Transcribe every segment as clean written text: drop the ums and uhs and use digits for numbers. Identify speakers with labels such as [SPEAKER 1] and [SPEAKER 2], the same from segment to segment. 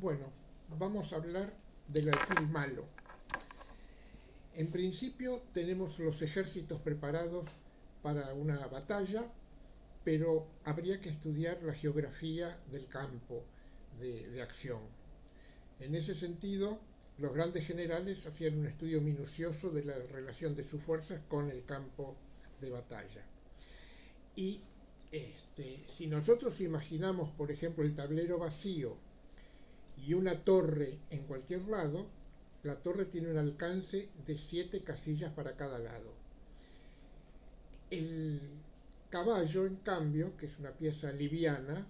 [SPEAKER 1] Bueno, vamos a hablar del alfil malo. En principio tenemos los ejércitos preparados para una batalla, pero habría que estudiar la geografía del campo de acción. En ese sentido, los grandes generales hacían un estudio minucioso de la relación de sus fuerzas con el campo de batalla. Y si nosotros imaginamos, por ejemplo, el tablero vacío y una torre en cualquier lado, la torre tiene un alcance de 7 casillas para cada lado. El caballo, en cambio, que es una pieza liviana,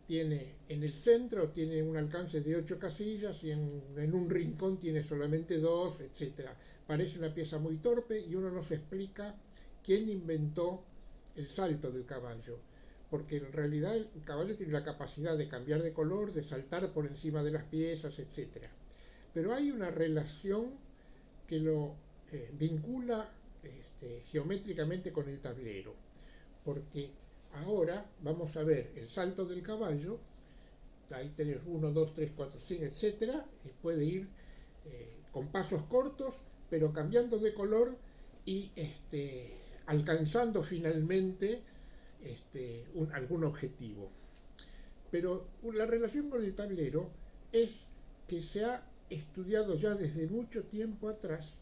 [SPEAKER 1] tiene en el centro tiene un alcance de 8 casillas y en un rincón tiene solamente 2, etc. Parece una pieza muy torpe y uno no se explica quién inventó el salto del caballo, porque en realidad el caballo tiene la capacidad de cambiar de color, de saltar por encima de las piezas, etc. Pero hay una relación que lo vincula geométricamente con el tablero, porque ahora vamos a ver el salto del caballo. Ahí tenés 1, 2, 3, 4, 5, etc. Y puede ir con pasos cortos, pero cambiando de color y alcanzando finalmente algún objetivo. Pero la relación con el tablero es que se ha estudiado ya desde mucho tiempo atrás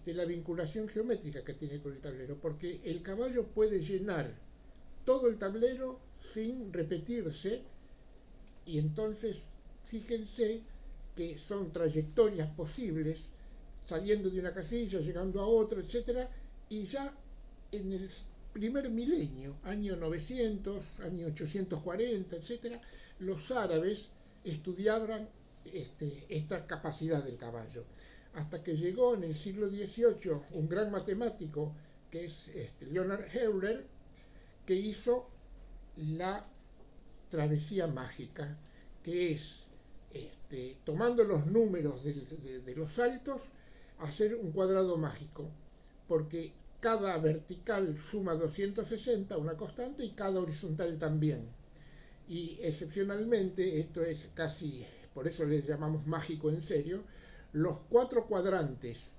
[SPEAKER 1] la vinculación geométrica que tiene con el tablero, porque el caballo puede llenar todo el tablero sin repetirse, y entonces fíjense que son trayectorias posibles saliendo de una casilla, llegando a otra, etc. Y ya en el primer milenio, año 900, año 840, etc., los árabes estudiaban esta capacidad del caballo. Hasta que llegó en el siglo XVIII un gran matemático, que es Leonhard Euler, que hizo la travesía mágica, que es, tomando los números de los saltos, hacer un cuadrado mágico, porque cada vertical suma 260, una constante, y cada horizontal también. Y excepcionalmente, esto es casi, por eso les llamamos mágico en serio, los 4 cuadrantes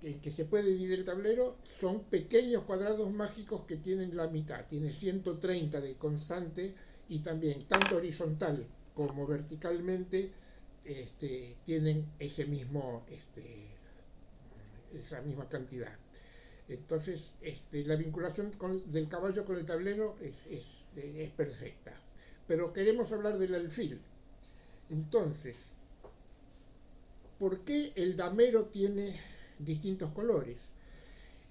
[SPEAKER 1] en que se puede dividir el tablero son pequeños cuadrados mágicos que tienen la mitad, tiene 130 de constante, y también tanto horizontal como verticalmente tienen esa misma cantidad. Entonces, la vinculación del caballo con el tablero es perfecta. Pero queremos hablar del alfil. Entonces, ¿por qué el damero tiene distintos colores?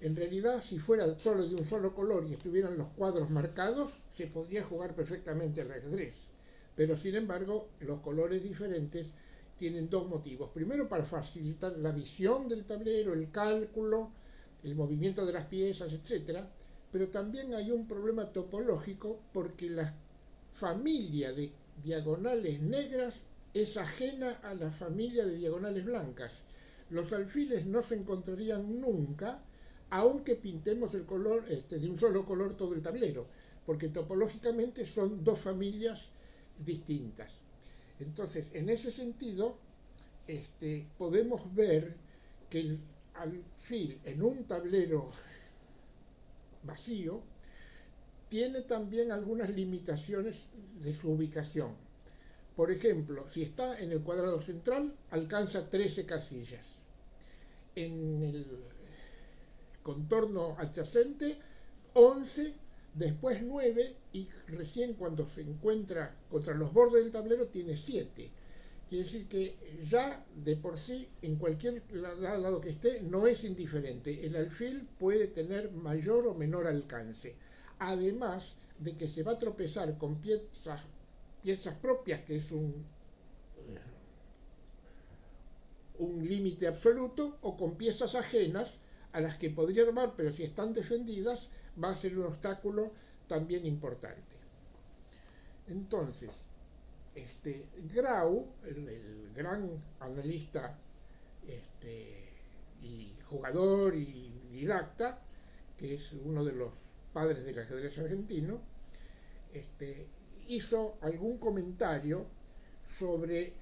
[SPEAKER 1] En realidad, si fuera solo de un solo color y estuvieran los cuadros marcados, se podría jugar perfectamente al ajedrez. Pero sin embargo, los colores diferentes tienen dos motivos. Primero, para facilitar la visión del tablero, el cálculo, el movimiento de las piezas, etc. Pero también hay un problema topológico, porque la familia de diagonales negras es ajena a la familia de diagonales blancas. Los alfiles no se encontrarían nunca, aunque pintemos el color de un solo color todo el tablero, porque topológicamente son dos familias distintas. Entonces, en ese sentido, podemos ver que el alfil en un tablero vacío tiene también algunas limitaciones de su ubicación. Por ejemplo, si está en el cuadrado central, alcanza 13 casillas. En el contorno adyacente, 11, después 9, y recién cuando se encuentra contra los bordes del tablero tiene 7. Quiere decir que ya de por sí, en cualquier lado que esté, no es indiferente. El alfil puede tener mayor o menor alcance. Además de que se va a tropezar con piezas propias, que es un límite absoluto, o con piezas ajenas a las que podría armar, pero si están defendidas va a ser un obstáculo también importante. Entonces, Grau, el gran analista y jugador y didacta, que es uno de los padres del ajedrez argentino, hizo algún comentario sobre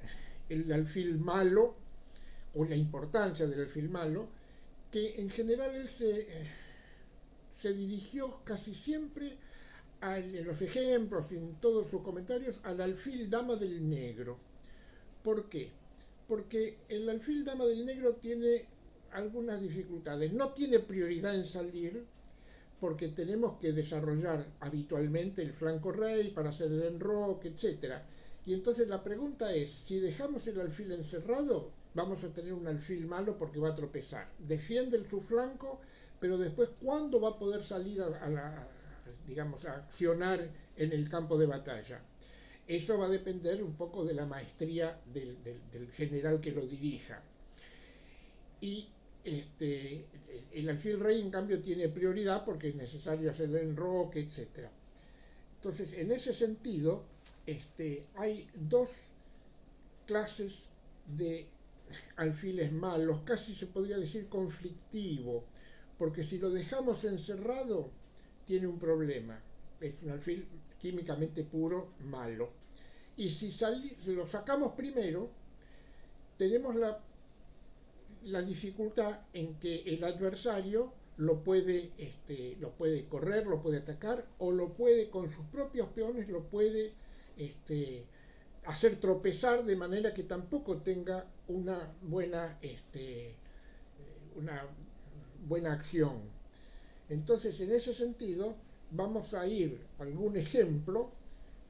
[SPEAKER 1] el alfil malo o la importancia del alfil malo, que en general él se dirigió casi siempre en los ejemplos y en todos sus comentarios al alfil dama del negro. ¿Por qué? Porque el alfil dama del negro tiene algunas dificultades. No tiene prioridad en salir, porque tenemos que desarrollar habitualmente el flanco rey para hacer el enroque, etc. Y entonces la pregunta es, si dejamos el alfil encerrado, vamos a tener un alfil malo porque va a tropezar. Defiende su flanco, pero después, ¿cuándo va a poder salir digamos, a accionar en el campo de batalla? Eso va a depender un poco de la maestría del general que lo dirija. Y el alfil rey, en cambio, tiene prioridad porque es necesario hacer el enroque, etc. Entonces, en ese sentido, hay dos clases de alfiles malos, casi se podría decir conflictivo, porque si lo dejamos encerrado, tiene un problema. Es un alfil químicamente puro, malo. Y si lo sacamos primero, tenemos la dificultad en que el adversario lo puede correr, lo puede atacar, o lo puede, con sus propios peones, lo puede hacer tropezar, de manera que tampoco tenga una buena acción. Entonces, en ese sentido, vamos a ir a algún ejemplo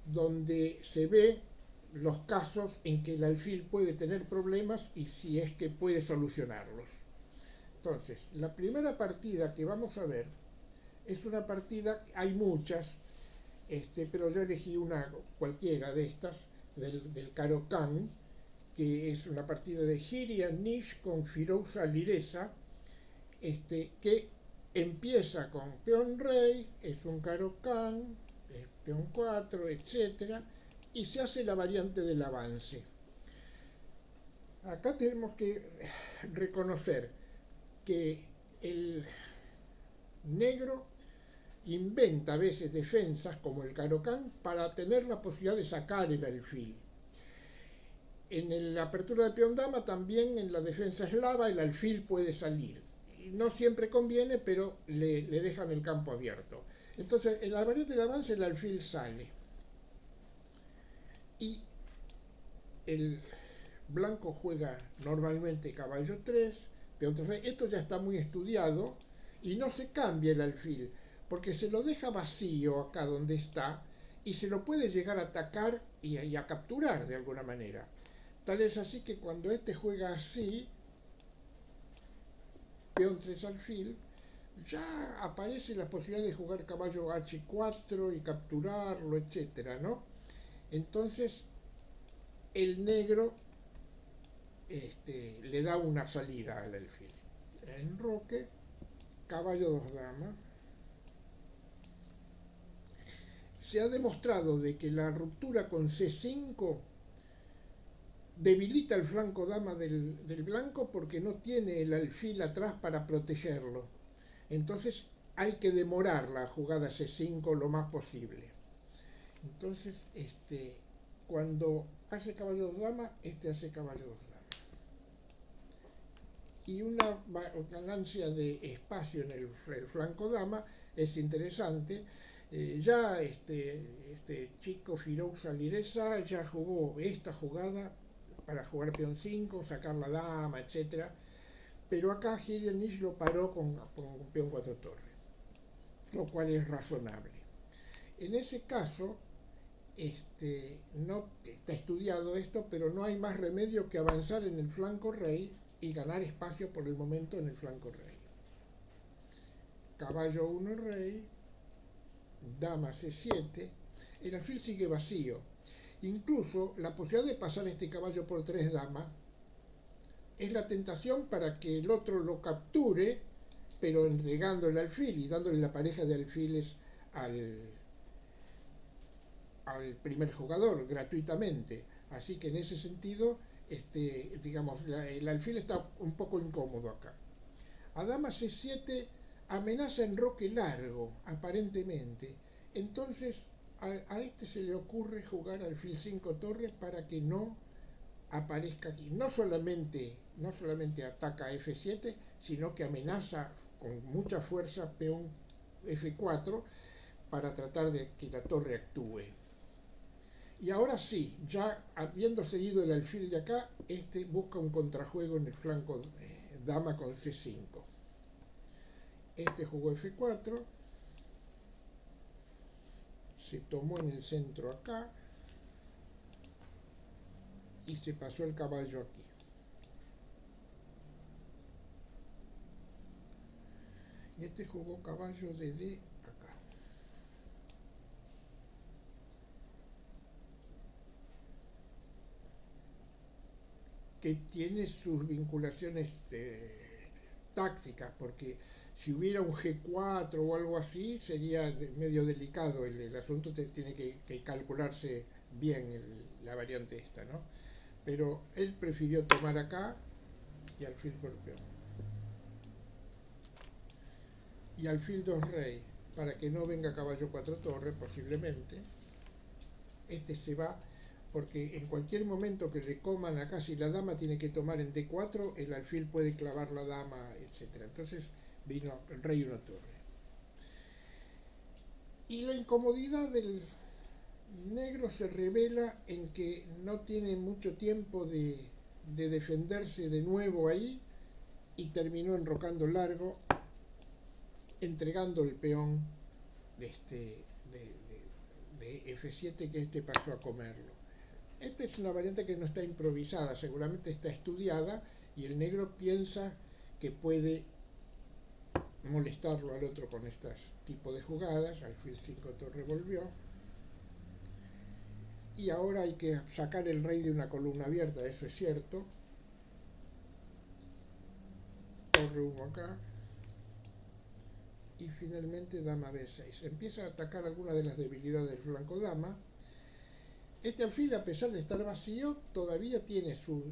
[SPEAKER 1] donde se ve los casos en que el alfil puede tener problemas y si es que puede solucionarlos. Entonces, la primera partida que vamos a ver es una partida, hay muchas, pero yo elegí una cualquiera de estas, del Caro-Kann, que es una partida de Hirian Nish con Firouz Alireza, que empieza con peón rey, es un Caro-Kann, peón 4, etcétera, y se hace la variante del avance. Acá tenemos que reconocer que el negro inventa a veces defensas como el Caro-Kann para tener la posibilidad de sacar el alfil. En la apertura del peón dama también, en la defensa eslava, el alfil puede salir. No siempre conviene, pero le dejan el campo abierto. Entonces, en la variante del avance el alfil sale. Y el blanco juega normalmente caballo 3, peón 3 rey. Esto ya está muy estudiado y no se cambia el alfil, porque se lo deja vacío acá donde está y se lo puede llegar a atacar y a capturar de alguna manera. Tal es así que cuando juega así, peón 3 alfil, ya aparece la posibilidad de jugar caballo h4 y capturarlo, etcétera, ¿no? Entonces, el negro le da una salida al alfil. Enroque, caballo 2 dama. Se ha demostrado de que la ruptura con c5 debilita el flanco dama del blanco porque no tiene el alfil atrás para protegerlo. Entonces hay que demorar la jugada c5 lo más posible. Entonces, cuando hace caballo 2 dama, hace caballo 2 dama. Y una ganancia de espacio en el flanco dama es interesante. Ya chico Firouz Alireza ya jugó esta jugada para jugar peón 5, sacar la dama, etc. Pero acá Hirian Nish lo paró con peón 4 torre, lo cual es razonable. En ese caso, no está estudiado esto, pero no hay más remedio que avanzar en el flanco rey y ganar espacio por el momento en el flanco rey. Caballo 1 rey, dama c7, el alfil sigue vacío. Incluso la posibilidad de pasar este caballo por 3 damas es la tentación para que el otro lo capture, pero entregando el alfil y dándole la pareja de alfiles al primer jugador gratuitamente. Así que en ese sentido, digamos, el alfil está un poco incómodo acá. A dama c7 amenaza enroque largo, aparentemente. Entonces a este se le ocurre jugar alfil 5 torres para que no aparezca aquí. No solamente ataca a F7, sino que amenaza con mucha fuerza peón F4 para tratar de que la torre actúe. Y ahora sí, ya habiendo seguido el alfil de acá, este busca un contrajuego en el flanco dama con C5. Este jugó F4, se tomó en el centro acá y se pasó el caballo aquí. Y este jugó caballo de D acá. Que tiene sus vinculaciones tácticas, porque si hubiera un G4 o algo así, sería medio delicado. El asunto tiene que calcularse bien la variante esta, ¿no? Pero él prefirió tomar acá y alfil por peón. Y alfil 2 rey, para que no venga caballo 4 torre, posiblemente. Este se va, porque en cualquier momento que le coman acá, si la dama tiene que tomar en D4, el alfil puede clavar la dama, etc. Entonces vino el rey 1 torre. Y la incomodidad del negro se revela en que no tiene mucho tiempo de defenderse de nuevo ahí, y terminó enrocando largo, entregando el peón de F7, que este pasó a comerlo. Esta es una variante que no está improvisada, seguramente está estudiada, y el negro piensa que puede molestarlo al otro con este tipo de jugadas. Alfil 5 torre volvió. Y ahora hay que sacar el rey de una columna abierta, eso es cierto. Torre 1 acá. Y finalmente dama B6. Empieza a atacar alguna de las debilidades del flanco dama. Este alfil, a pesar de estar vacío, todavía tiene su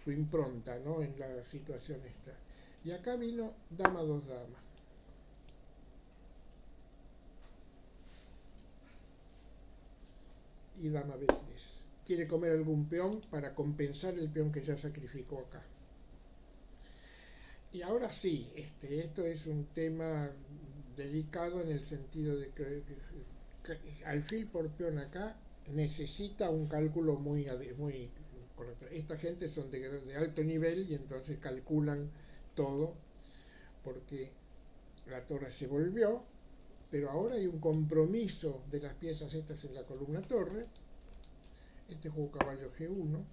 [SPEAKER 1] impronta, ¿no?, en la situación esta. Y acá vino dama 2 dama. Y dama B3. Quiere comer algún peón para compensar el peón que ya sacrificó acá. Y ahora sí, esto es un tema delicado en el sentido de que alfil por peón acá necesita un cálculo muy correcto. Esta gente son de alto nivel y entonces calculan todo, porque la torre se volvió, pero ahora hay un compromiso de las piezas estas en la columna torre. Este jugó caballo G1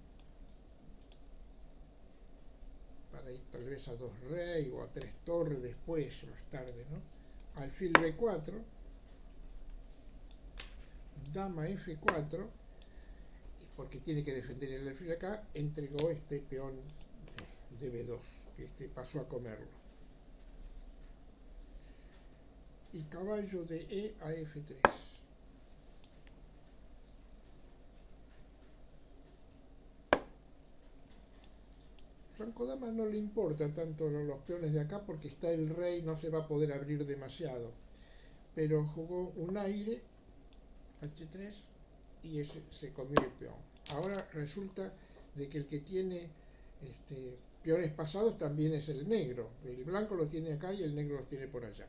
[SPEAKER 1] para ir tal vez a 2 rey o a 3 torres después, más tarde, ¿no? Alfil B4, dama F4, porque tiene que defender el alfil acá, entregó este peón de B2, que pasó a comerlo. Y caballo de E a F3. Flanco dama no le importa tanto los peones de acá porque está el rey, no se va a poder abrir demasiado. Pero jugó un aire, H3, y ese se comió el peón. Ahora resulta de que el que tiene peones pasados también es el negro. El blanco los tiene acá y el negro los tiene por allá.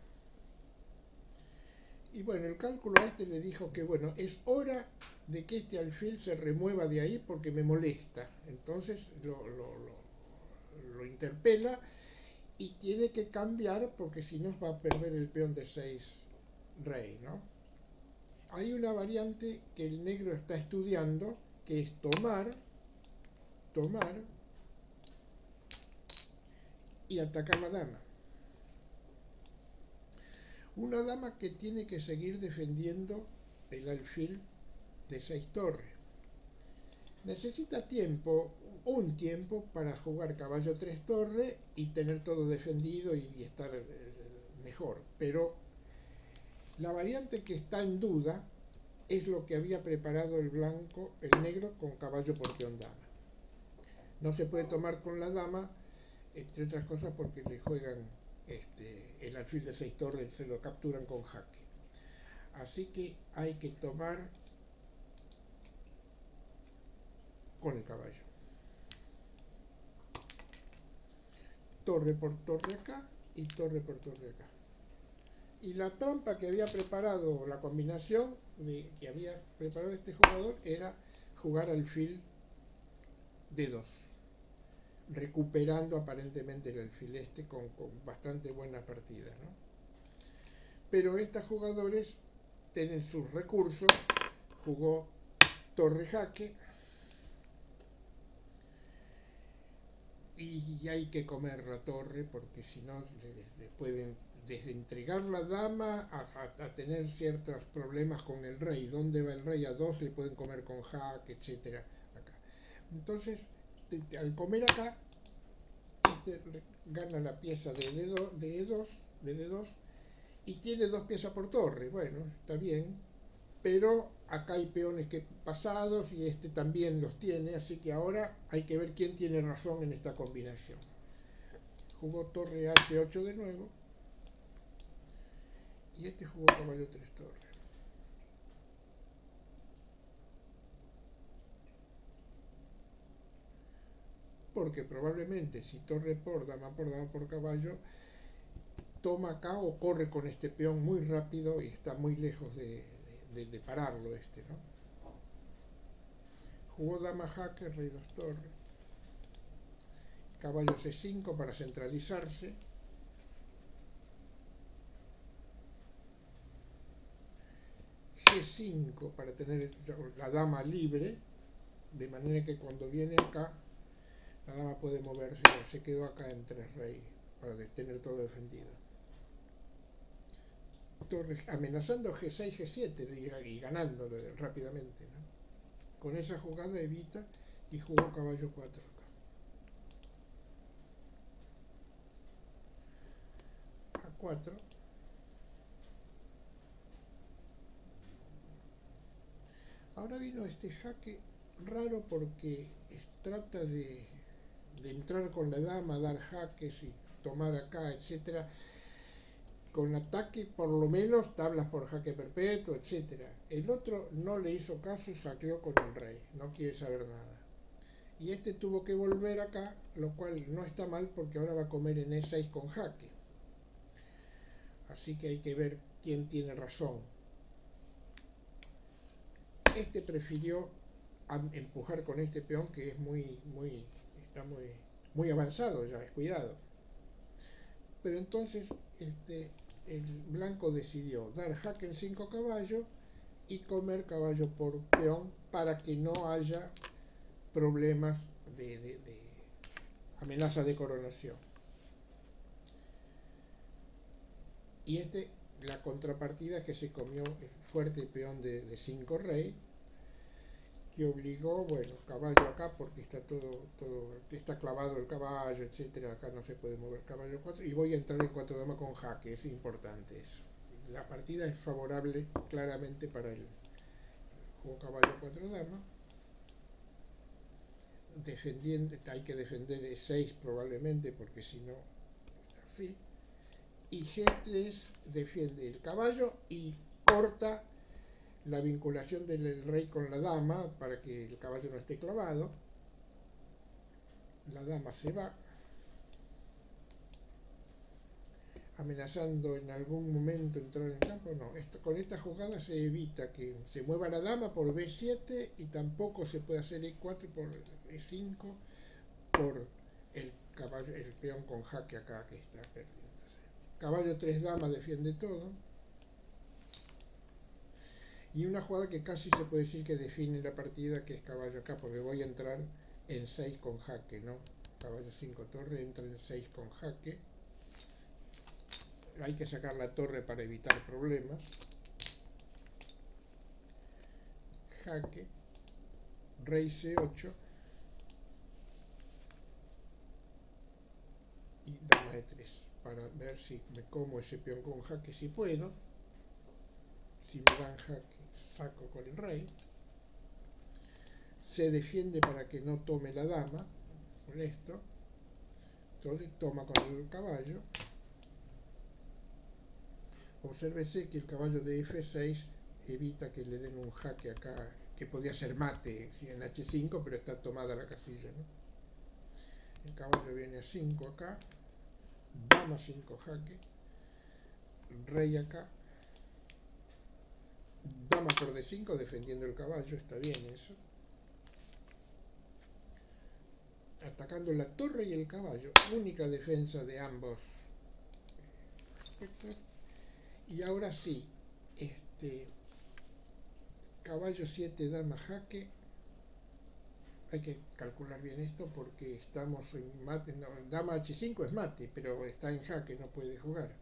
[SPEAKER 1] Y bueno, el cálculo a este le dijo que bueno, es hora de que este alfil se remueva de ahí porque me molesta. Entonces lo interpela y tiene que cambiar porque si no va a perder el peón de 6 rey, ¿no? Hay una variante que el negro está estudiando, que es tomar y atacar la dama. Una dama que tiene que seguir defendiendo el alfil de 6 torres. Necesita un tiempo para jugar caballo 3 torre y tener todo defendido y estar mejor. Pero la variante que está en duda es lo que había preparado el negro con caballo por peón dama. No se puede tomar con la dama, entre otras cosas porque le juegan el alfil de 6 torres, se lo capturan con jaque. Así que hay que tomar con el caballo. Torre por torre acá y torre por torre acá. Y la trampa que había preparado, la combinación que había preparado este jugador era jugar alfil D2, recuperando aparentemente el alfil este con bastante buena partida, ¿no? Pero estos jugadores tienen sus recursos, jugó torre jaque y hay que comer la torre porque si no le pueden desde entregar la dama a tener ciertos problemas con el rey. ¿Dónde va el rey? A 2 le pueden comer con jaque, etcétera. Acá. Entonces, al comer acá, gana la pieza de D2 y tiene 2 piezas por torre. Bueno, está bien, pero acá hay peones que pasados y este también los tiene, así que ahora hay que ver quién tiene razón en esta combinación. Jugó torre H8 de nuevo y este jugó caballo 3 torre. Porque probablemente si torre por dama por caballo, toma acá o corre con este peón muy rápido y está muy lejos de pararlo este, ¿no? Jugó dama jaque, rey 2 torre, caballo C5 para centralizarse, G5 para tener la dama libre, de manera que cuando viene acá la dama puede moverse, se quedó acá en 3 rey para tener todo defendido. Torre, amenazando G6, G7 y ganándolo rápidamente, ¿no? Con esa jugada evita y jugó caballo 4 acá. A4. Ahora vino este jaque raro porque trata de entrar con la dama, dar jaques y tomar acá, etcétera. Con ataque por lo menos tablas por jaque perpetuo, etcétera. El otro no le hizo caso y saqueó con el rey, no quiere saber nada. Y este tuvo que volver acá, lo cual no está mal porque ahora va a comer en E6 con jaque. Así que hay que ver quién tiene razón. Este prefirió empujar con este peón que es está muy avanzado ya, es cuidado. Pero entonces el blanco decidió dar jaque en 5 caballos y comer caballo por peón para que no haya problemas de amenaza de coronación. Y la contrapartida es que se comió el fuerte peón de 5 rey, que obligó, bueno, caballo acá porque está está clavado el caballo, etcétera. Acá no se puede mover caballo 4 y voy a entrar en 4 damas con jaque, es importante eso. La partida es favorable claramente para el juego caballo 4 damas. Defendiendo, hay que defender E6 probablemente porque si no está así. Y G3 defiende el caballo y corta la vinculación del rey con la dama para que el caballo no esté clavado. La dama se va, amenazando en algún momento entrar en campo. No, con esta jugada se evita que se mueva la dama por B7 y tampoco se puede hacer E4 por E5 por el peón con jaque acá que está perdiendo. Caballo 3 dama defiende todo. Y una jugada que casi se puede decir que define la partida, que es caballo acá, porque voy a entrar en 6 con jaque, ¿no? Caballo 5 torre, entra en 6 con jaque. Hay que sacar la torre para evitar problemas. Jaque, rey C8 y dama E3 para ver si me como ese peón con jaque, si puedo. Si me dan jaque, saco con el rey. Se defiende para que no tome la dama con esto. Entonces toma con el caballo. Obsérvese que el caballo de F6 evita que le den un jaque acá, que podía ser mate si en H5, pero está tomada la casilla, ¿no? El caballo viene a 5 acá, dama 5 jaque, rey acá, dama por D5 defendiendo el caballo, está bien eso. Atacando la torre y el caballo, única defensa de ambos aspectos. Y ahora sí, caballo 7, dama jaque. Hay que calcular bien esto porque estamos en mate, no, dama H5 es mate, pero está en jaque, no puede jugar.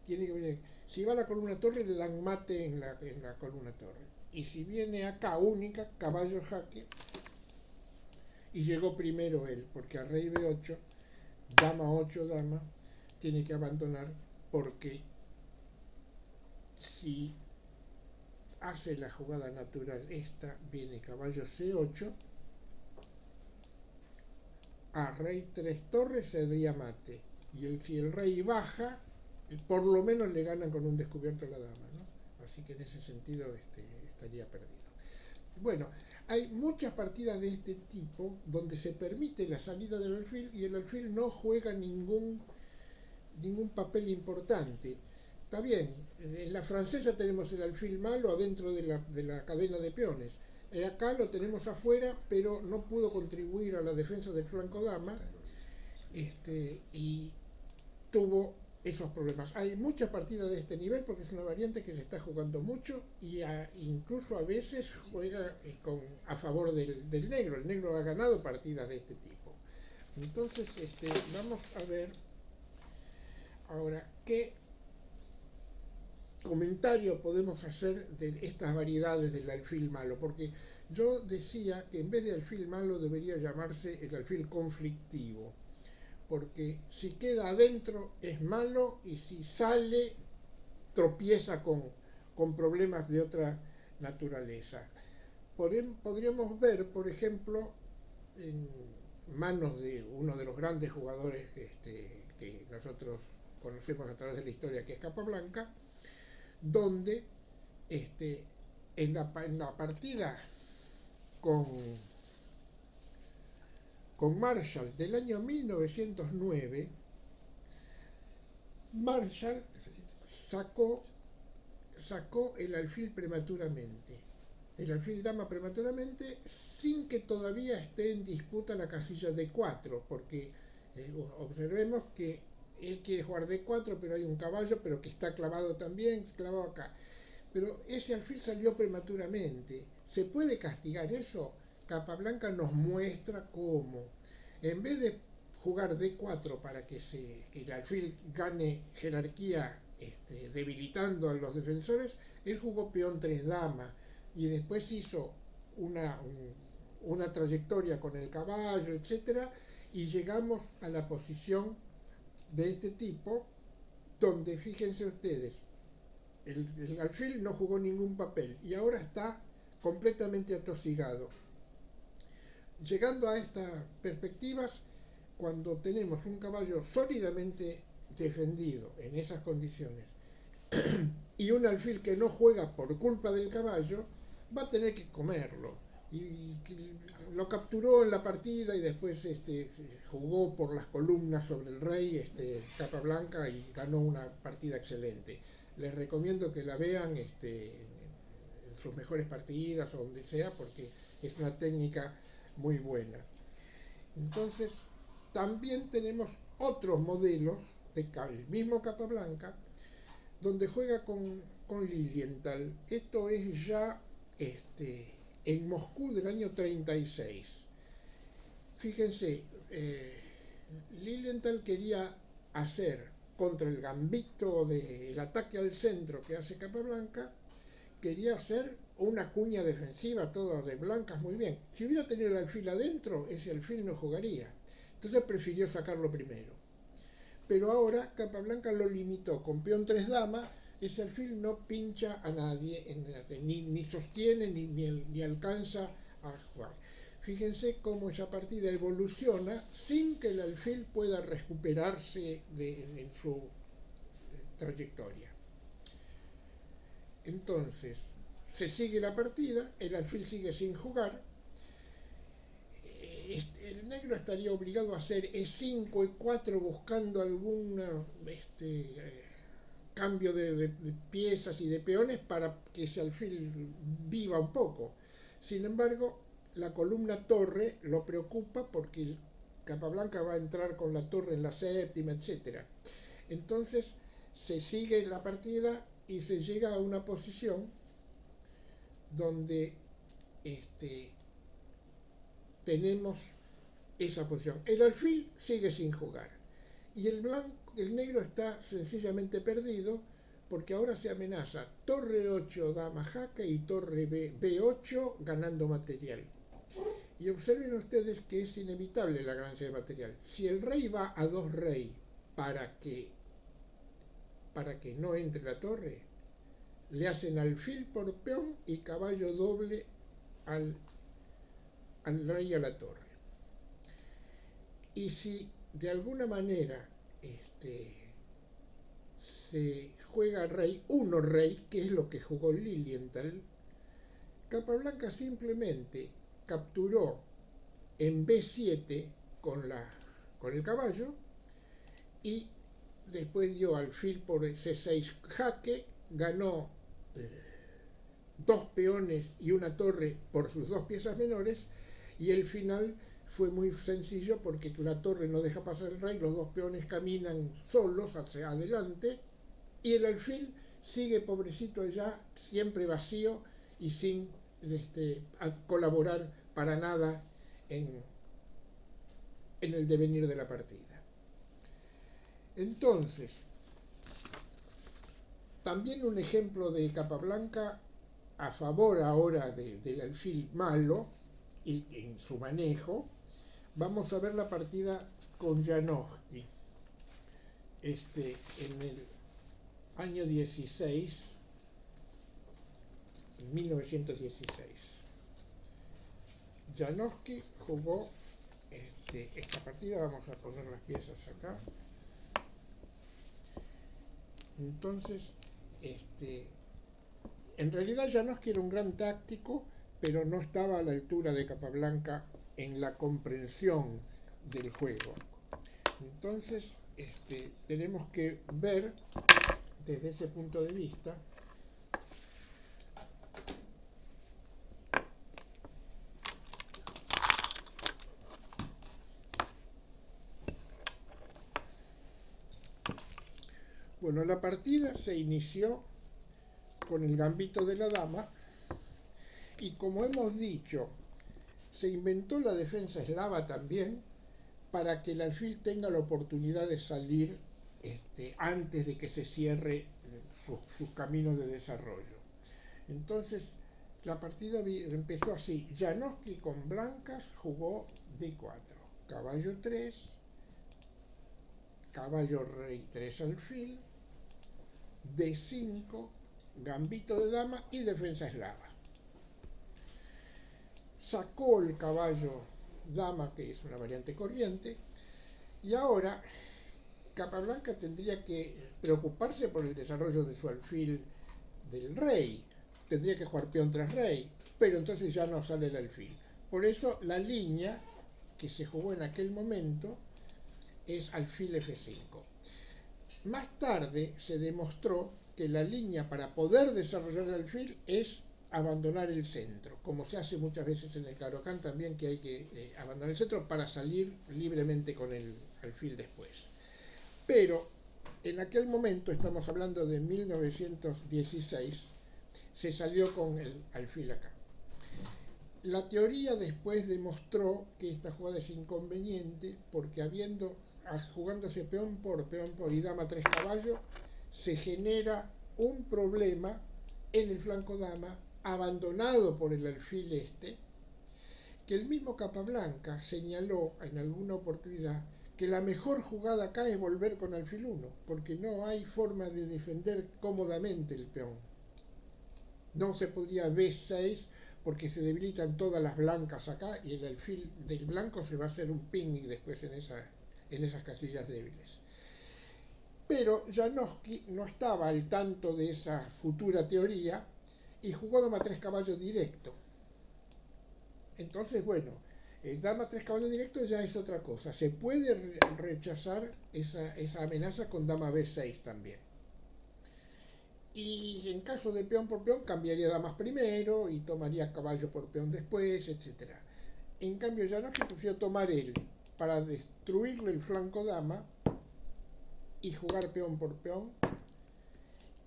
[SPEAKER 1] Tiene que venir, si va a la columna torre le dan mate en la columna torre. Y si viene acá única, caballo jaque, y llegó primero él, porque a rey B8, dama 8, dama, tiene que abandonar porque si hace la jugada natural esta, viene caballo C8, a rey 3 torres sería mate, y si el rey baja, por lo menos le ganan con un descubierto a la dama, ¿no? Así que en ese sentido estaría perdido. Bueno, hay muchas partidas de este tipo donde se permite la salida del alfil y el alfil no juega ningún papel importante. Está bien, en la francesa tenemos el alfil malo adentro de la cadena de peones. Acá lo tenemos afuera, pero no pudo contribuir a la defensa del flanco dama, y tuvo esos problemas. Hay muchas partidas de este nivel porque es una variante que se está jugando mucho y incluso a veces juega a favor del negro. El negro ha ganado partidas de este tipo. Entonces, vamos a ver ahora qué comentario podemos hacer de estas variedades del alfil malo, porque yo decía que en vez de alfil malo debería llamarse el alfil conflictivo, porque si queda adentro es malo y si sale tropieza con problemas de otra naturaleza. Podríamos ver, por ejemplo, en manos de uno de los grandes jugadores que nosotros conocemos a través de la historia, que es Capablanca, donde en la partida con Marshall del año 1909, Marshall sacó el alfil prematuramente, el alfil dama prematuramente, sin que todavía esté en disputa la casilla D4, porque observemos que él quiere jugar D4, pero hay un caballo, pero que está clavado también, clavado acá. Pero ese alfil salió prematuramente. ¿Se puede castigar eso? Capablanca nos muestra cómo, en vez de jugar D4 para que el alfil gane jerarquía debilitando a los defensores, él jugó peón 3 dama y después hizo una trayectoria con el caballo, etcétera, y llegamos a la posición de este tipo, donde fíjense ustedes, el alfil no jugó ningún papel y ahora está completamente atosigado. Llegando a estas perspectivas, cuando tenemos un caballo sólidamente defendido en esas condiciones y un alfil que no juega por culpa del caballo, va a tener que comerlo. Y lo capturó en la partida y después jugó por las columnas sobre el rey, Capablanca, y ganó una partida excelente. Les recomiendo que la vean en sus mejores partidas o donde sea, porque es una técnica muy buena. Entonces, también tenemos otros modelos del mismo Capablanca, donde juega con Lilienthal. Esto es ya en Moscú del año 36. Fíjense, Lilienthal quería hacer contra el gambito del ataque al centro que hace Capablanca, quería hacer una cuña defensiva toda de blancas muy bien. Si hubiera tenido el alfil adentro, ese alfil no jugaría. Entonces prefirió sacarlo primero. Pero ahora Capablanca lo limitó con peón 3 dama. Ese alfil no pincha a nadie, ni sostiene ni alcanza a jugar. Fíjense cómo esa partida evoluciona sin que el alfil pueda recuperarse en su trayectoria. Entonces, se sigue la partida, el alfil sigue sin jugar, el negro estaría obligado a hacer E5, E4 buscando algún cambio de piezas y de peones para que ese alfil viva un poco. Sin embargo, la columna torre lo preocupa porque Capablanca va a entrar con la torre en la séptima, etc. Entonces se sigue la partida y se llega a una posición donde tenemos esa posición. El alfil sigue sin jugar y el negro está sencillamente perdido porque ahora se amenaza torre 8, dama jaque y torre B8 ganando material. Y observen ustedes que es inevitable la ganancia de material. Si el rey va a 2 rey para que no entre la torre, le hacen alfil por peón y caballo doble al rey a la torre. Y si de alguna manera se juega rey 1 rey, que es lo que jugó Lilienthal, Capablanca simplemente capturó en B7 con el caballo y después dio alfil por C6 jaque, ganó 2 peones y una torre por sus 2 piezas menores, y el final fue muy sencillo porque la torre no deja pasar el rey, los 2 peones caminan solos hacia adelante y el alfil sigue pobrecito allá, siempre vacío y sin colaborar para nada en el devenir de la partida. Entonces, también un ejemplo de Capablanca a favor ahora del alfil malo y en su manejo. Vamos a ver la partida con Janowski en el año 16, en 1916. Janowski jugó esta partida. Vamos a poner las piezas acá. Entonces, en realidad Janowski era un gran táctico, pero no estaba a la altura de Capablanca en la comprensión del juego. Entonces, tenemos que ver desde ese punto de vista Bueno, la partida se inició con el gambito de la dama y, como hemos dicho, se inventó la defensa eslava también para que el alfil tenga la oportunidad de salir antes de que se cierre sus caminos de desarrollo. Entonces, la partida empezó así. Janowski con blancas jugó D4, caballo 3, caballo rey 3 alfil, D5, gambito de dama y defensa eslava. Sacó el caballo dama, que es una variante corriente, y ahora Capablanca tendría que preocuparse por el desarrollo de su alfil del rey. Tendría que jugar peón tras rey, pero entonces ya no sale el alfil. Por eso la línea que se jugó en aquel momento es alfil F5. Más tarde se demostró que la línea para poder desarrollar el alfil es abandonar el centro, como se hace muchas veces en el Caro-Kann también, que hay que abandonar el centro para salir libremente con el alfil después. Pero en aquel momento, estamos hablando de 1916, se salió con el alfil acá. La teoría después demostró que esta jugada es inconveniente porque jugándose peón por y dama 3 caballo, se genera un problema en el flanco dama abandonado por el alfil que el mismo Capablanca señaló en alguna oportunidad que la mejor jugada acá es volver con alfil 1, porque no hay forma de defender cómodamente el peón. No se podría B6 porque se debilitan todas las blancas acá y el alfil del blanco se va a hacer un picnic después en esas casillas débiles. Pero Janowski no estaba al tanto de esa futura teoría y jugó dama 3 caballos directo. Entonces, bueno, el dama 3 caballos directo ya es otra cosa. Se puede rechazar esa amenaza con dama B6 también. Y en caso de peón por peón, cambiaría damas primero y tomaría caballo por peón después, etc. En cambio, Janowski prefirió tomar él para destruirle el flanco dama y jugar peón por peón.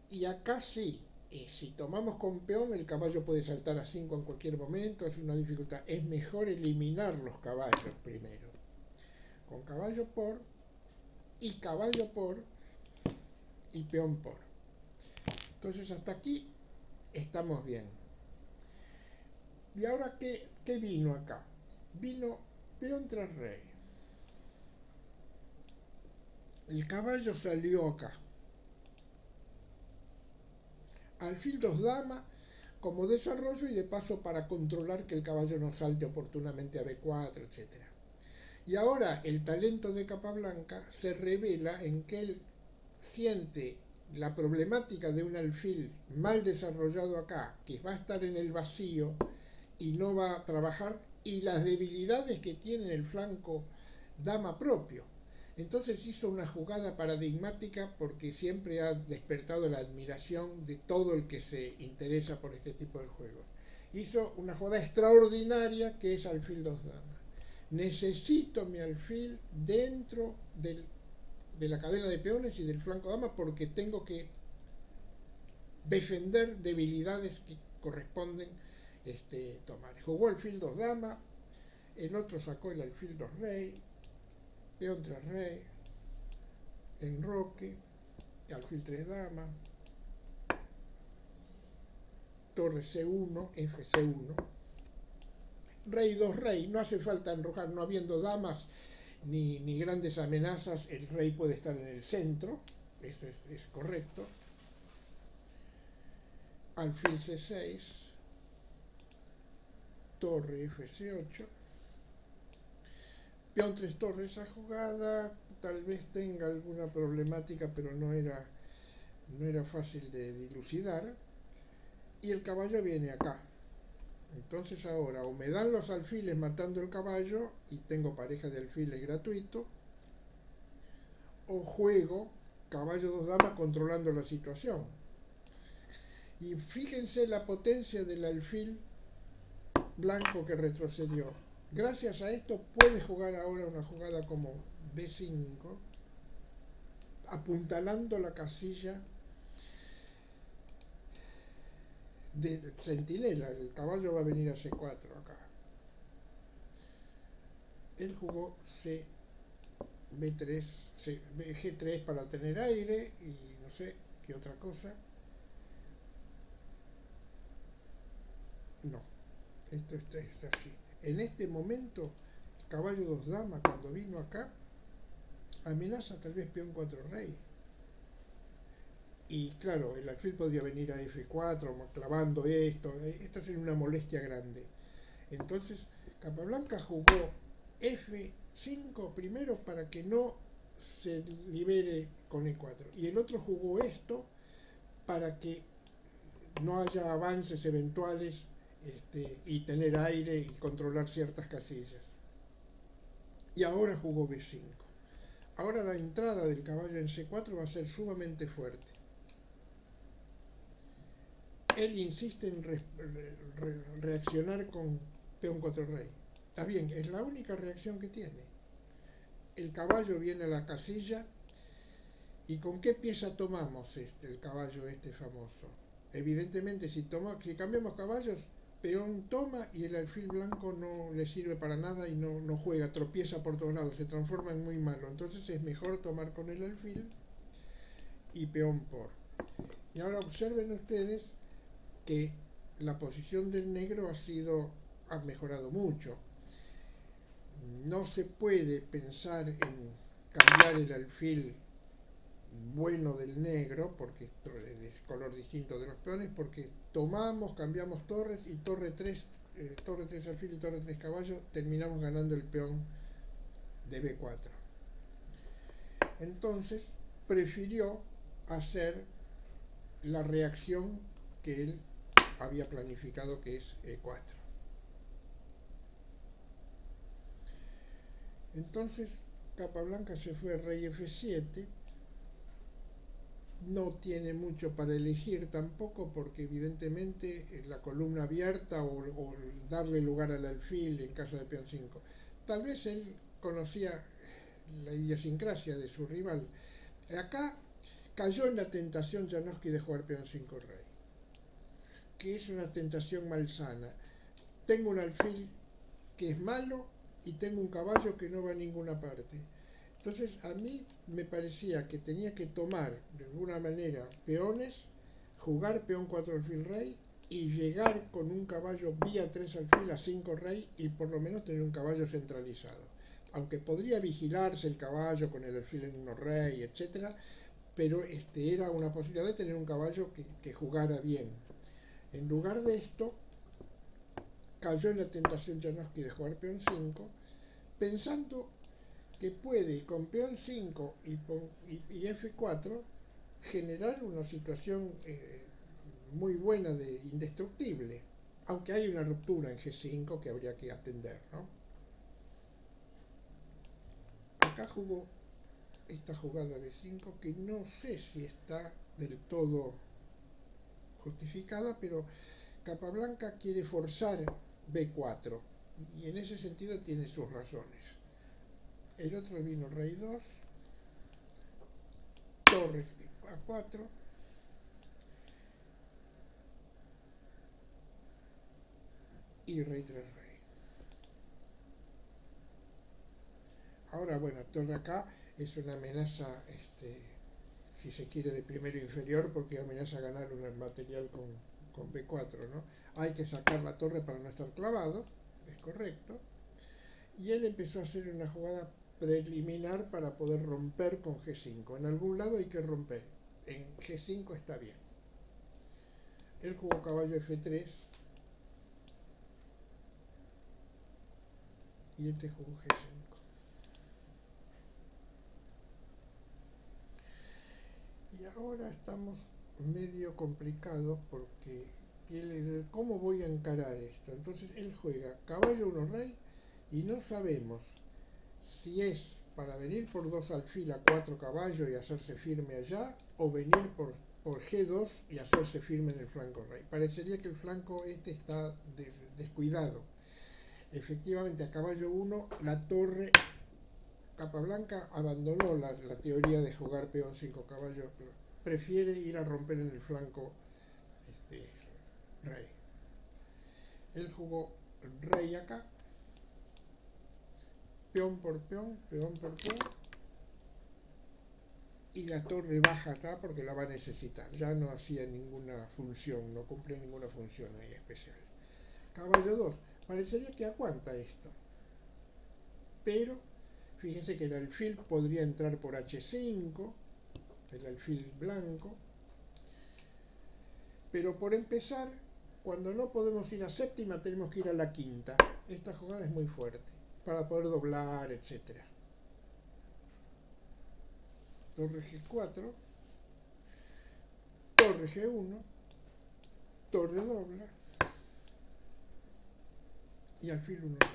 [SPEAKER 1] Y acá sí, si tomamos con peón, el caballo puede saltar a 5 en cualquier momento, es una dificultad. Es mejor eliminar los caballos primero. Con caballo por y caballo por y peón por. Entonces hasta aquí estamos bien. ¿Y ahora qué vino acá? Vino peón tras rey. El caballo salió acá. Alfil 2 dama como desarrollo y de paso para controlar que el caballo no salte oportunamente a B4, etc. Y ahora el talento de Capablanca se revela en que él siente la problemática de un alfil mal desarrollado acá, que va a estar en el vacío y no va a trabajar, y las debilidades que tiene el flanco dama propio. Entonces hizo una jugada paradigmática porque siempre ha despertado la admiración de todo el que se interesa por este tipo de juegos. Hizo una jugada extraordinaria que es alfil 2 dama. Necesito mi alfil dentro de la cadena de peones y del flanco dama porque tengo que defender debilidades que corresponden tomar. Jugó alfil 2 dama, el otro sacó el alfil 2 rey, peón 3 rey, enroque, alfil 3 dama, torre C1, FC1, rey 2 rey, no hace falta enrojar, no habiendo damas ni grandes amenazas, el rey puede estar en el centro, eso es correcto, alfil C6, torre Fc8, peón 3 torres. Esa jugada tal vez tenga alguna problemática, pero no era fácil de dilucidar. Y el caballo viene acá. Entonces ahora o me dan los alfiles matando el caballo y tengo pareja de alfiles gratuito, o juego caballo 2 damas controlando la situación. Y fíjense la potencia del alfil blanco que retrocedió. Gracias a esto puede jugar ahora una jugada como B5, apuntalando la casilla de centinela. El caballo va a venir a C4 acá. Él jugó B3, G3 para tener aire y no sé qué otra cosa. No, esto está así. En este momento, caballo 2 dama, cuando vino acá, amenaza tal vez peón 4 rey. Y claro, el alfil podría venir a F4, clavando esto sería una molestia grande. Entonces, Capablanca jugó F5 primero para que no se libere con E4. Y el otro jugó esto para que no haya avances eventuales y tener aire y controlar ciertas casillas. Y ahora jugó B5. Ahora la entrada del caballo en C4 va a ser sumamente fuerte. Él insiste en reaccionar con peón 4 rey. Está bien, es la única reacción que tiene. El caballo viene a la casilla. ¿Y con qué pieza tomamos el caballo famoso? Evidentemente, si cambiamos caballos, peón toma y el alfil blanco no le sirve para nada y no juega, tropieza por todos lados, se transforma en muy malo. Entonces es mejor tomar con el alfil y peón por. Y ahora observen ustedes que la posición del negro ha mejorado mucho. No se puede pensar en cambiar el alfil bueno del negro, porque es color distinto de los peones, porque cambiamos torres y torre 3 alfil y torre 3 caballo, terminamos ganando el peón de B4. Entonces, prefirió hacer la reacción que él había planificado, que es E4. Entonces Capablanca se fue rey F7. No tiene mucho para elegir tampoco, porque evidentemente la columna abierta o darle lugar al alfil en caso de peón 5. Tal vez él conocía la idiosincrasia de su rival. Acá cayó en la tentación Janowski de jugar peón 5 rey, que es una tentación malsana. Tengo un alfil que es malo y tengo un caballo que no va a ninguna parte. Entonces a mí me parecía que tenía que tomar de alguna manera peones, jugar peón 4 alfil rey y llegar con un caballo vía 3 alfil a 5 rey y por lo menos tener un caballo centralizado. Aunque podría vigilarse el caballo con el alfil en 1 rey, etcétera, pero era una posibilidad de tener un caballo que jugara bien. En lugar de esto, cayó en la tentación Janowski de jugar peón 5, pensando que puede con peón 5 y F4 generar una situación muy buena de indestructible, aunque hay una ruptura en G5 que habría que atender, ¿no? Acá jugó esta jugada de 5 que no sé si está del todo justificada, pero Capablanca quiere forzar B4 y en ese sentido tiene sus razones. El otro vino rey 2, torre A4, y rey 3 rey. Ahora, bueno, torre acá es una amenaza, si se quiere, de primero inferior, porque amenaza a ganar un material con B4, ¿no? Hay que sacar la torre para no estar clavado, es correcto. Y él empezó a hacer una jugada preliminar para poder romper con G5. En algún lado hay que romper. En G5 está bien. Él jugó caballo F3 y este jugó G5. Y ahora estamos medio complicados porque ¿cómo voy a encarar esto? Entonces él juega caballo 1 rey y no sabemos si es para venir por 2 alfil a 4 caballos y hacerse firme allá, o venir por G2 y hacerse firme en el flanco rey. Parecería que el flanco está descuidado. Efectivamente, a caballo 1 la torre, Capablanca abandonó la teoría de jugar peón 5 caballos, pero prefiere ir a romper en el flanco rey. Él jugó rey acá, peón por peón, peón por peón, y la torre baja acá porque la va a necesitar. Ya no hacía ninguna función, no cumple ninguna función ahí especial. Caballo 2, parecería que aguanta esto, pero fíjense que el alfil podría entrar por H5, el alfil blanco, pero por empezar, cuando no podemos ir a séptima tenemos que ir a la quinta. Esta jugada es muy fuerte para poder doblar, etcétera. Torre G4, torre G1, torre dobla y alfil 1 rey.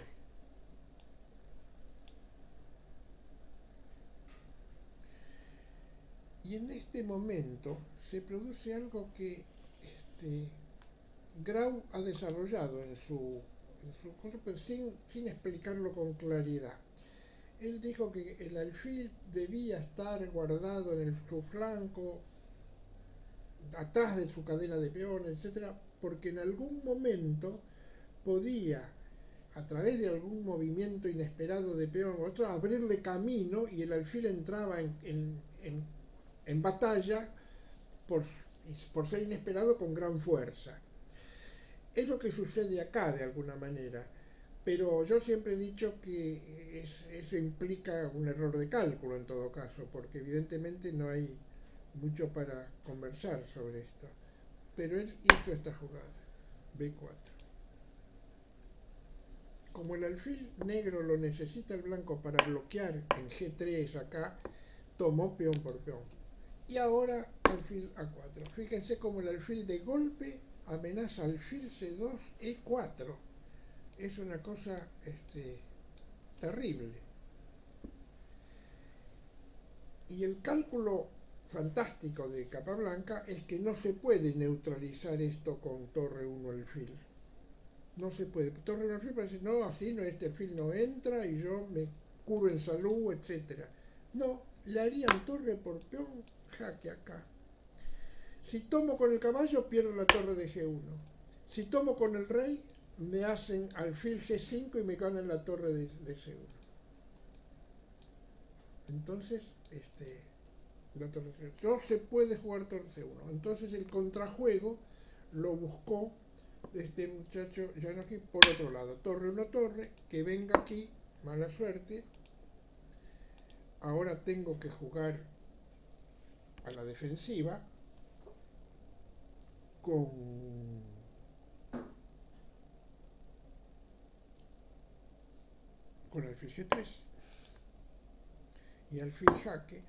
[SPEAKER 1] Y en este momento se produce algo que Grau ha desarrollado en su curso, pero sin explicarlo con claridad. Él dijo que el alfil debía estar guardado en su flanco, atrás de su cadena de peones, etcétera, porque en algún momento podía, a través de algún movimiento inesperado de peón o otro, abrirle camino y el alfil entraba en batalla por ser inesperado con gran fuerza. Es lo que sucede acá de alguna manera, pero yo siempre he dicho que eso implica un error de cálculo en todo caso, porque evidentemente no hay mucho para conversar sobre esto. Pero él hizo esta jugada, B4. Como el alfil negro lo necesita el blanco para bloquear en G3 acá, tomó peón por peón. Y ahora alfil A4. Fíjense cómo el alfil de golpe amenaza alfil C2, E4. Es una cosa terrible. Y el cálculo fantástico de Capablanca es que no se puede neutralizar esto con torre 1 alfil. No se puede. Torre 1 alfil parece, no, así no, este alfil no entra y yo me curo en salud, etc. No, le harían torre por peón, jaque acá. Si tomo con el caballo, pierdo la torre de G1. Si tomo con el rey, me hacen alfil G5 y me ganan la torre de C1. Entonces, la torre C1. No se puede jugar torre C1. Entonces el contrajuego lo buscó este muchacho Janogy por otro lado. Torre 1 torre, que venga aquí, mala suerte. Ahora tengo que jugar a la defensiva con alfil G3 y alfil jaque.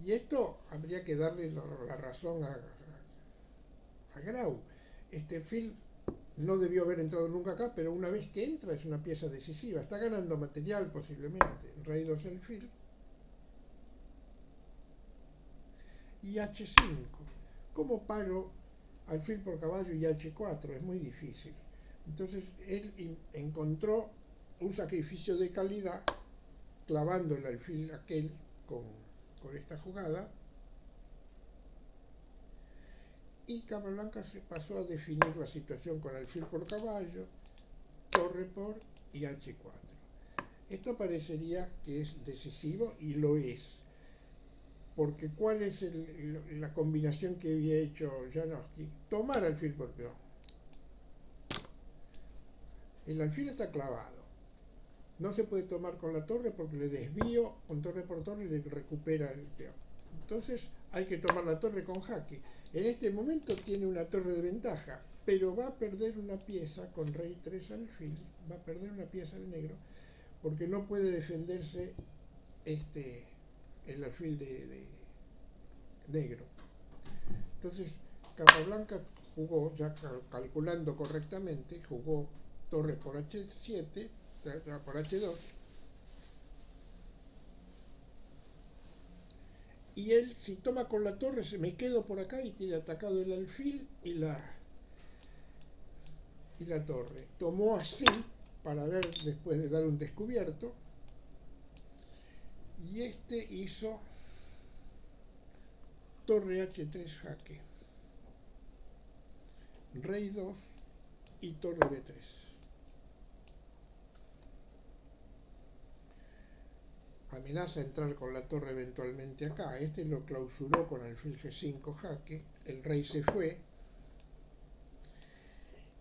[SPEAKER 1] Y esto habría que darle la razón a Grau. Este alfil no debió haber entrado nunca acá, pero una vez que entra es una pieza decisiva. Está ganando material posiblemente. Rey 2 alfil. Y H5. ¿Cómo paro alfil por caballo y H4? Es muy difícil. Entonces él encontró un sacrificio de calidad clavando el alfil aquel con esta jugada, y Capablanca se pasó a definir la situación con alfil por caballo, torre por y H4. Esto parecería que es decisivo y lo es, porque ¿cuál es la combinación que había hecho Janogy? Tomar alfil por peón. El alfil está clavado. No se puede tomar con la torre porque le desvío con torre por torre y le recupera el peón. Entonces hay que tomar la torre con jaque. En este momento tiene una torre de ventaja, pero va a perder una pieza con rey 3 alfil. Va a perder una pieza el negro porque no puede defenderse el alfil de negro. Entonces Capablanca jugó, ya calculando correctamente, jugó torre por H7, por H2, y él, si toma con la torre, se me quedo por acá y tiene atacado el alfil y la torre. Tomó así para ver después de dar un descubierto, y hizo torre H3 jaque, rey 2 y torre B3. Amenaza entrar con la torre eventualmente acá. Lo clausuró con alfil G5 jaque. El rey se fue.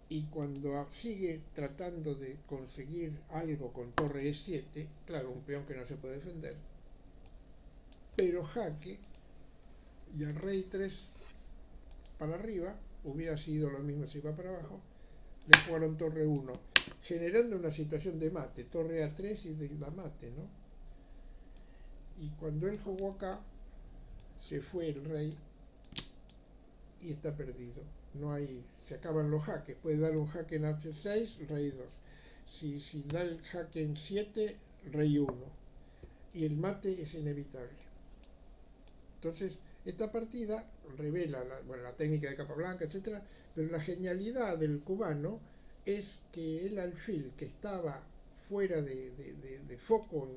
[SPEAKER 1] Y cuando sigue tratando de conseguir algo con torre E7, claro, un peón que no se puede defender, pero jaque, y el rey 3 para arriba, hubiera sido lo mismo si va para abajo, le jugaron torre 1, generando una situación de mate, torre A3 y de la mate, ¿no? Y cuando él jugó acá, se fue el rey y está perdido. No hay, se acaban los jaques. Puede dar un jaque en H6, rey 2. Si da el jaque en 7, rey 1. Y el mate es inevitable. Entonces, esta partida revela la técnica de Capablanca, etc. Pero la genialidad del cubano es que el alfil que estaba fuera de foco,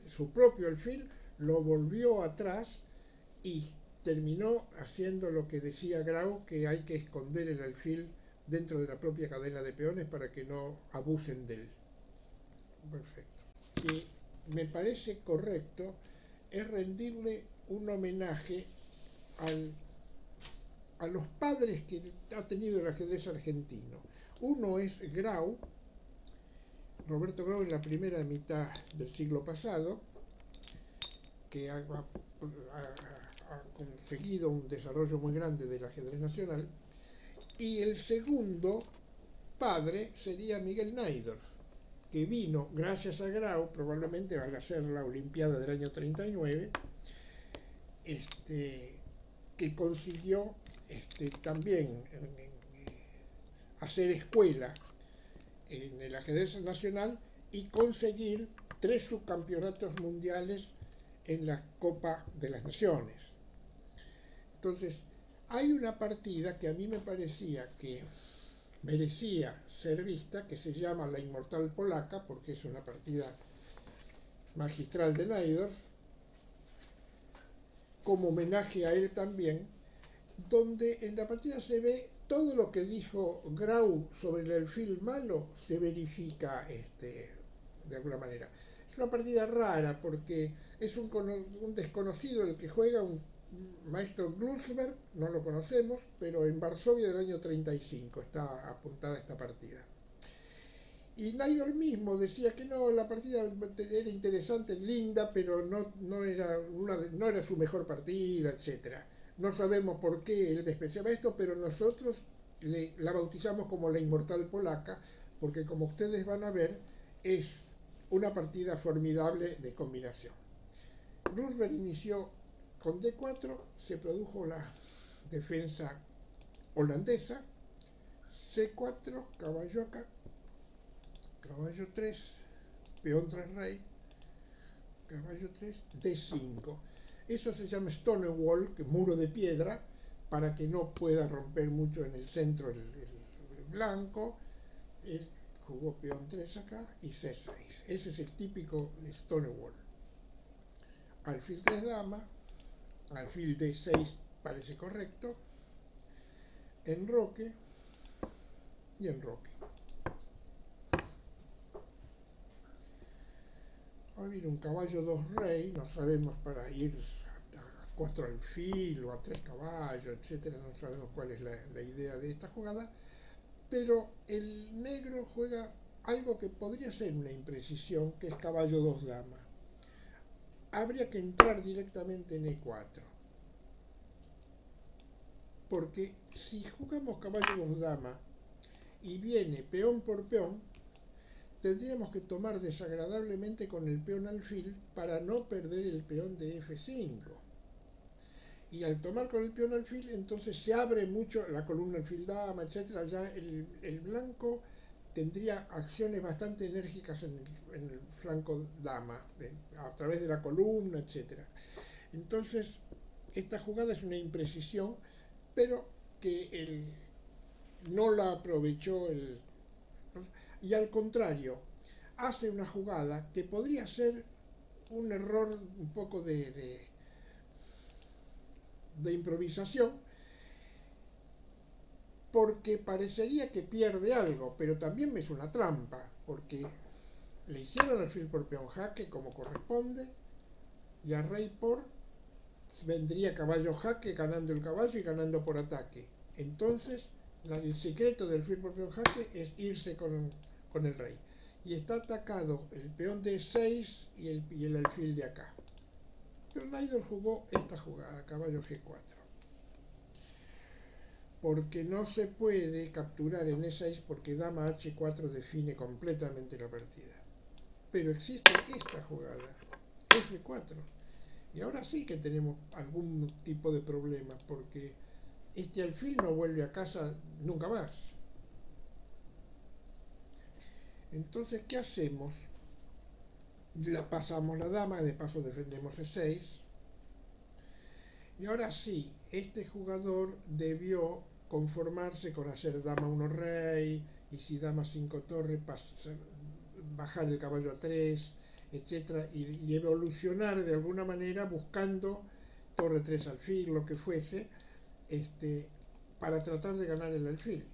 [SPEAKER 1] su propio alfil, lo volvió atrás y terminó haciendo lo que decía Grau, que hay que esconder el alfil dentro de la propia cadena de peones para que no abusen de él. Perfecto. Y me parece correcto es rendirle un homenaje a los padres que ha tenido el ajedrez argentino. Uno es Grau, Roberto Grau, en la primera mitad del siglo pasado, que ha conseguido un desarrollo muy grande del ajedrez nacional, y el segundo padre sería Miguel Naidorf, que vino gracias a Grau, probablemente al hacer la Olimpiada del año 39, que consiguió también hacer escuela en el ajedrez nacional y conseguir 3 subcampeonatos mundiales en la Copa de las Naciones. Entonces, hay una partida que a mí me parecía que merecía ser vista, que se llama La Inmortal Polaca, porque es una partida magistral de Najdorf, como homenaje a él también, donde en la partida se ve todo lo que dijo Grau sobre el alfil malo, se verifica de alguna manera. Es una partida rara porque es un desconocido el que juega, un maestro Glusberg, no lo conocemos, pero en Varsovia del año 35 está apuntada esta partida. Y Najdorf mismo decía que no, la partida era interesante, linda, pero no era su mejor partida, etc. No sabemos por qué él despreciaba esto, pero nosotros la bautizamos como la Inmortal Polaca, porque como ustedes van a ver, es una partida formidable de combinación. Roosevelt inició con D4, se produjo la defensa holandesa, C4, caballo acá, caballo 3, peón 3 rey, caballo 3, D5. Eso se llama Stonewall, que es muro de piedra, para que no pueda romper mucho en el centro el blanco. Él jugó peón 3 acá y C6. Ese es el típico Stonewall. Alfil 3 dama, alfil D6 parece correcto, enroque y enroque. Ahora viene un caballo 2 rey, no sabemos para ir a 4 alfil o a 3 caballos, etcétera, no sabemos cuál es la idea de esta jugada, pero el negro juega algo que podría ser una imprecisión, que es caballo 2 dama. Habría que entrar directamente en E4, porque si jugamos caballo 2 dama y viene peón por peón, tendríamos que tomar desagradablemente con el peón alfil para no perder el peón de F5. Y al tomar con el peón alfil, entonces se abre mucho la columna alfil dama, etc. Ya el blanco tendría acciones bastante enérgicas en el flanco dama, a través de la columna, etc. Entonces, esta jugada es una imprecisión, pero que no la aprovechó y al contrario, hace una jugada que podría ser un error un poco de improvisación, porque parecería que pierde algo, pero también es una trampa, porque le hicieron alfil por peón jaque como corresponde, y a rey por vendría caballo jaque ganando el caballo y ganando por ataque. Entonces, el secreto del alfil por peón jaque es irse con el rey. Y está atacado el peón D6 y el alfil de acá. Pero Najdorf jugó esta jugada, caballo G4. Porque no se puede capturar en E6 porque dama H4 define completamente la partida. Pero existe esta jugada, F4. Y ahora sí que tenemos algún tipo de problema, porque este alfil no vuelve a casa nunca más. Entonces, ¿qué hacemos? Pasamos la dama, de paso defendemos E6. Y ahora sí, este jugador debió conformarse con hacer dama 1 rey, y si dama 5 torre, bajar el caballo a 3, etc. Y evolucionar de alguna manera buscando torre 3 alfil, lo que fuese, para tratar de ganar el alfil.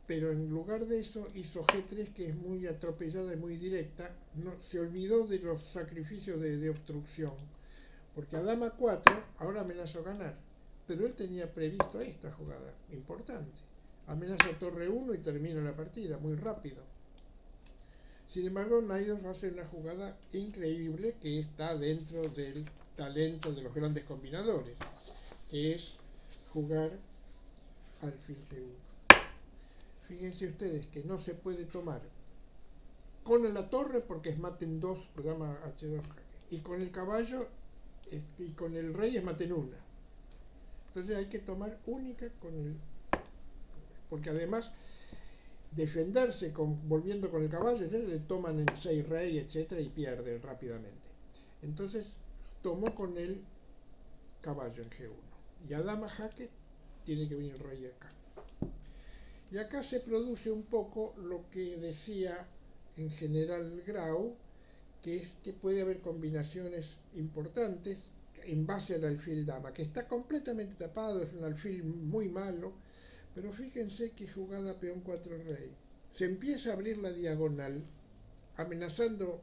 [SPEAKER 1] Pero en lugar de eso hizo G3, que es muy atropellada y muy directa, se olvidó de los sacrificios de obstrucción, porque a dama 4 ahora amenazó ganar, pero él tenía previsto esta jugada importante, amenaza torre 1 y termina la partida muy rápido. Sin embargo, Najdorf hace una jugada increíble que está dentro del talento de los grandes combinadores, que es jugar alfil G1. Fíjense ustedes que no se puede tomar con la torre porque es mate en 2 por dama H2 jaque, y con el caballo y con el rey es mate en 1. Entonces hay que tomar única con el... Porque además defenderse volviendo con el caballo, etc., le toman el 6 rey, etcétera, y pierde rápidamente. Entonces tomó con el caballo en G1. Y a dama jaque tiene que venir el rey acá. Y acá se produce un poco lo que decía en general Grau, que es que puede haber combinaciones importantes en base al alfil dama, que está completamente tapado, es un alfil muy malo, pero fíjense que jugada peón 4 rey. Se empieza a abrir la diagonal, amenazando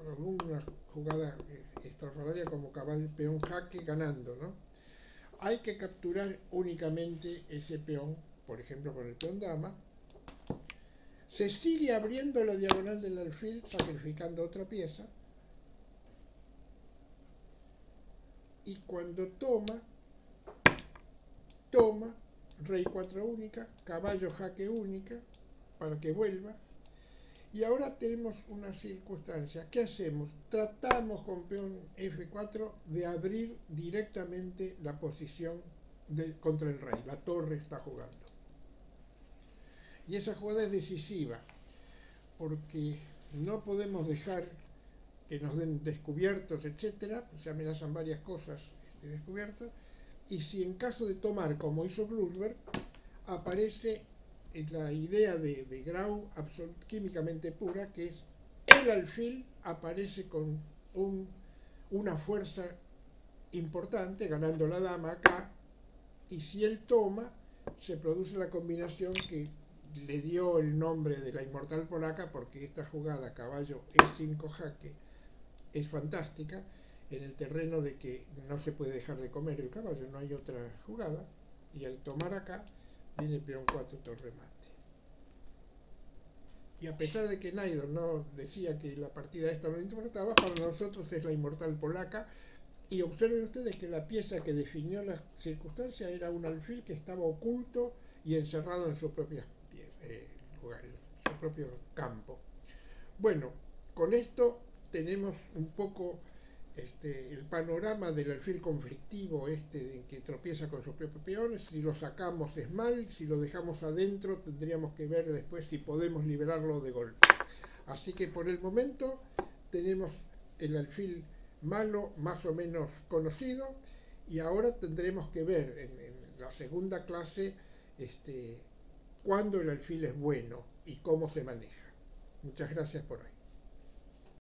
[SPEAKER 1] alguna jugada extraordinaria como caballo peón jaque ganando, ¿no? Hay que capturar únicamente ese peón, por ejemplo con el peón dama. Se sigue abriendo la diagonal del alfil, sacrificando otra pieza. Y cuando toma, rey 4 única, caballo jaque única, para que vuelva. Y ahora tenemos una circunstancia. ¿Qué hacemos? Tratamos con peón F4 de abrir directamente la posición contra el rey. La torre está jugando. Y esa jugada es decisiva, porque no podemos dejar que nos den descubiertos, etcétera. Se amenazan varias cosas descubiertas. Y si en caso de tomar, como hizo Bluesberg, aparece la idea de Grau químicamente pura, que es el alfil aparece con una fuerza importante, ganando la dama acá, y si él toma, se produce la combinación que le dio el nombre de la inmortal polaca, porque esta jugada caballo E5 jaque es fantástica en el terreno de que no se puede dejar de comer el caballo, no hay otra jugada, y al tomar acá viene peón 4 torre mate. Y a pesar de que Naidoo no decía que la partida esta no importaba, para nosotros es la inmortal polaca. Y observen ustedes que la pieza que definió la circunstancia era un alfil que estaba oculto y encerrado en su propio campo. Bueno, con esto tenemos un poco el panorama del alfil conflictivo en que tropieza con sus propios peones. Si lo sacamos es mal, si lo dejamos adentro tendríamos que ver después si podemos liberarlo de golpe. Así que por el momento tenemos el alfil malo más o menos conocido, y ahora tendremos que ver en la segunda clase cuándo el alfil es bueno y cómo se maneja. Muchas gracias por hoy.